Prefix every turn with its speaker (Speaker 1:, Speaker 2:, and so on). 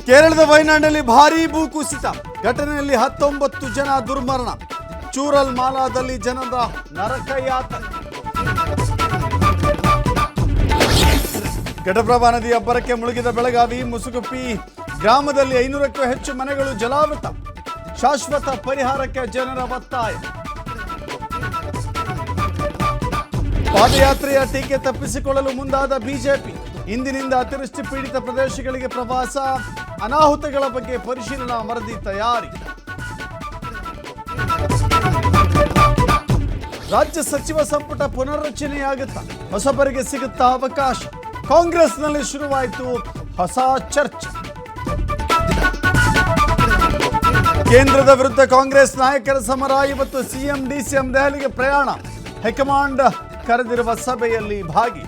Speaker 1: ಕೇರಳದ ವಯನಾಡಿನಲ್ಲಿ ಭಾರೀ ಭೂಕುಸಿತ, ಘಟನೆಯಲ್ಲಿ 19 ಜನ ದುರ್ಮರಣ. ಚೂರಲ್ ಮಾಲಾದಲ್ಲಿ ಜನರ ನರಕಯಾತನೆ. ಘಟಪ್ರಭಾ ನದಿ ಅಬ್ಬರಕ್ಕೆ ಮುಳುಗಿದ ಬೆಳಗಾವಿ. ಮುಸುಗುಪ್ಪಿ ಗ್ರಾಮದಲ್ಲಿ 500ಕ್ಕೂ ಹೆಚ್ಚು ಮನೆಗಳು ಜಲಾವೃತ. ಶಾಶ್ವತ ಪರಿಹಾರಕ್ಕೆ ಜನರ ಒತ್ತಾಯ. ಪಾದಯಾತ್ರೆಯ ಟೀಕೆ ತಪ್ಪಿಸಿಕೊಳ್ಳಲು ಮುಂದಾದ ಬಿಜೆಪಿ. ಇಂದಿನಿಂದ ಅತಿವೃಷ್ಟಿ ಪೀಡಿತ ಪ್ರದೇಶಗಳಿಗೆ ಪ್ರವಾಸ. ಅನಾಹುತಗಳ ಬಗ್ಗೆ ಪರಿಶೀಲನಾ ವರದಿ ತಯಾರಿ. ರಾಜ್ಯ ಸಚಿವ ಸಂಪುಟ ಪುನರ್ರಚನೆಯಾಗುತ್ತಾ? ಹೊಸಬರಿಗೆ ಸಿಗುತ್ತಾ ಅವಕಾಶ? ಕಾಂಗ್ರೆಸ್ನಲ್ಲಿ ಶುರುವಾಯಿತು ಹೊಸ ಚರ್ಚೆ. ಕೇಂದ್ರದ ವಿರುದ್ಧ ಕಾಂಗ್ರೆಸ್ ನಾಯಕರ ಸಮರ. ಇವತ್ತು ಸಿಎಂ ಡಿಸಿಎಂ ದೆಹಲಿಗೆ ಪ್ರಯಾಣ. ಹೈಕಮಾಂಡ್ ಕರೆದಿರುವ ಸಭೆಯಲ್ಲಿ ಭಾಗಿ.